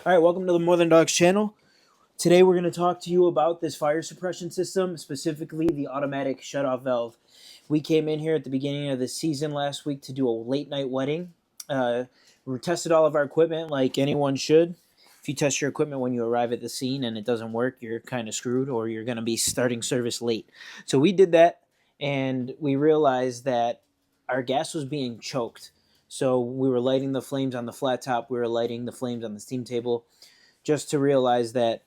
All right, welcome to the More Than Dogs channel. Today we're going to talk to you about this fire suppression system, specifically the automatic shutoff valve. We came in here at the beginning of the season last week to do a late night wedding. We tested all of our equipment like anyone should. If you test your equipment when you arrive at the scene and it doesn't work, you're kind of screwed, or you're going to be starting service late. So we did that, and we realized that our gas was being choked. So we were lighting the flames on the flat top. We were lighting the flames on the steam table, just to realize that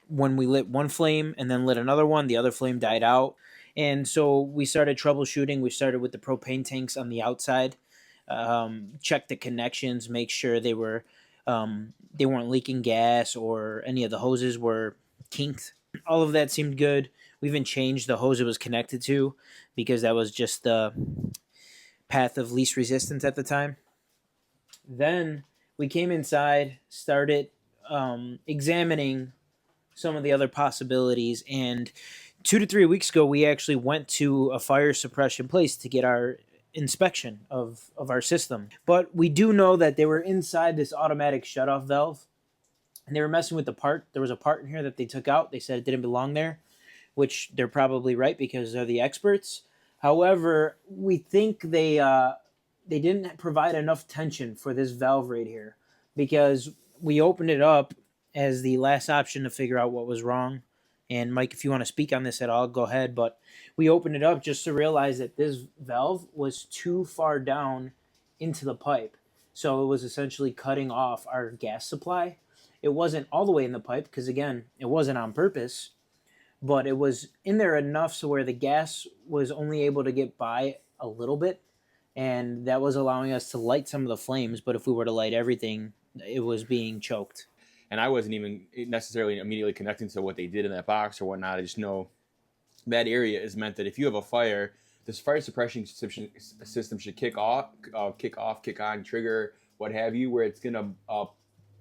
when we lit one flame and then lit another one, the other flame died out. And so we started troubleshooting. We started with the propane tanks on the outside, check the connections, make sure they weren't leaking gas or any of the hoses were kinked. All of that seemed good. We even changed the hose it was connected to because that was just the path of least resistance at the time. Then we came inside, started examining some of the other possibilities, and 2 to 3 weeks ago we actually went to a fire suppression place to get our inspection of our system. But we do know that they were inside this automatic shutoff valve, and they were messing with the part. There was a part in here that they took out. They said it didn't belong there, which they're probably right because they're the experts. However, we think they didn't provide enough tension for this valve right here, because we opened it up as the last option to figure out what was wrong. And Mike, if you want to speak on this at all, go ahead. But we opened it up just to realize that this valve was too far down into the pipe. So it was essentially cutting off our gas supply. It wasn't all the way in the pipe because, again, it wasn't on purpose, but it was in there enough so where the gas was only able to get by a little bit, and that was allowing us to light some of the flames. But if we were to light everything, it was being choked. And I wasn't even necessarily immediately connecting to what they did in that box or whatnot. I just know that area is meant that if you have a fire, this fire suppression system should kick on, trigger, what have you, where it's going to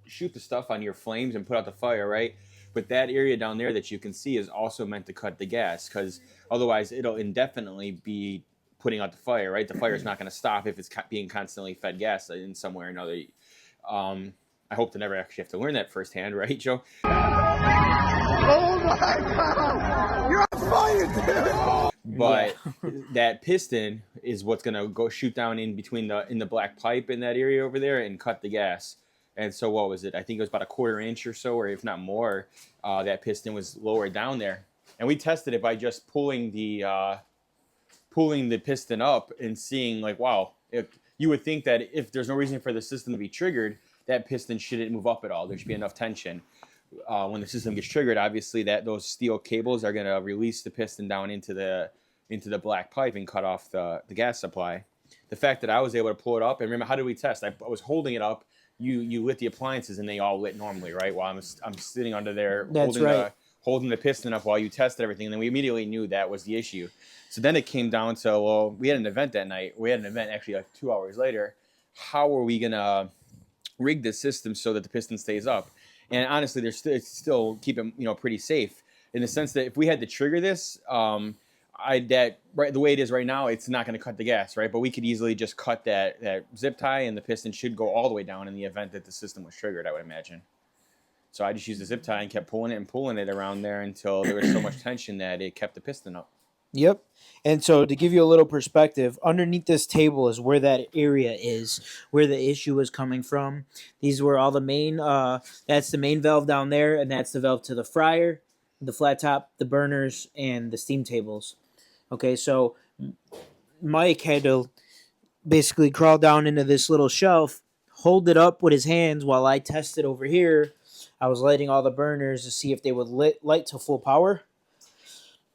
shoot the stuff on your flames and put out the fire, right? But that area down there that you can see is also meant to cut the gas, because otherwise it'll indefinitely be putting out the fire, right? The fire is not going to stop if it's being constantly fed gas in some way or another. I hope to never actually have to learn that firsthand, right, Joe? Oh my God! You're on fire, dude! But that piston is what's gonna go shoot down in between in the black pipe in that area over there and cut the gas. And so what was it? I think it was about a 1/4 inch or so, or if not more. That piston was lower down there, and we tested it by just pulling the piston up and seeing, like, wow, if you would think that if there's no reason for the system to be triggered, that piston shouldn't move up at all. There should be enough tension. When the system gets triggered, obviously those steel cables are going to release the piston down into the black pipe and cut off the gas supply. The fact that I was able to pull it up, and remember, how did we test? I was holding it up. You lit the appliances and they all lit normally, right? While I'm sitting under there holding the piston up while you tested everything, and then we immediately knew that was the issue. So then it came down to, well, we had an event that night. We had an event actually like 2 hours later. How are we gonna rig this system so that the piston stays up? And honestly, they're still keep it pretty safe, in the sense that if we had to trigger this, right the way it is right now, it's not going to cut the gas, right? But we could easily just cut that zip tie, and the piston should go all the way down in the event that the system was triggered, I would imagine. So I just used the zip tie and kept pulling it around there until there was so much tension that it kept the piston up. Yep. And so to give you a little perspective, underneath this table is where that area is, where the issue is coming from. These were all the main, that's the main valve down there, and that's the valve to the fryer, the flat top, the burners, and the steam tables. Okay, so Mike had to basically crawl down into this little shelf, hold it up with his hands while I tested over here. I was lighting all the burners to see if they would light to full power.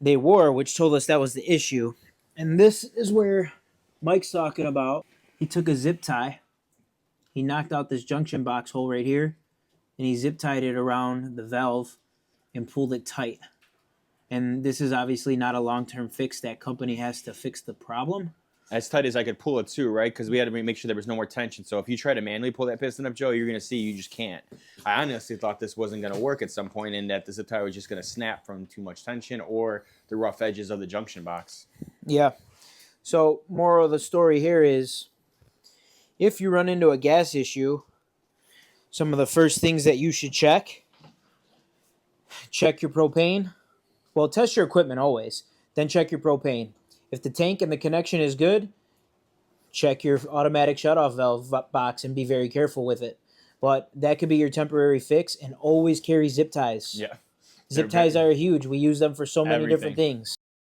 They were, which told us that was the issue. And this is where Mike's talking about. He took a zip tie. He knocked out this junction box hole right here, and he zip tied it around the valve and pulled it tight. And this is obviously not a long-term fix. That company has to fix the problem. As tight as I could pull it too, right? Because we had to make sure there was no more tension. So if you try to manually pull that piston up, Joe, you're going to see you just can't. I honestly thought this wasn't going to work at some point, and that the zip tie was just going to snap from too much tension or the rough edges of the junction box. Yeah. So moral of the story here is, if you run into a gas issue, Some of the first things that you should check your propane. Well, test your equipment always. Then check your propane. If the tank and the connection is good, check your automatic shutoff valve box and be very careful with it. But that could be your temporary fix, and always carry zip ties. Yeah. Zip ties are huge. We use them for so many different Everything. things.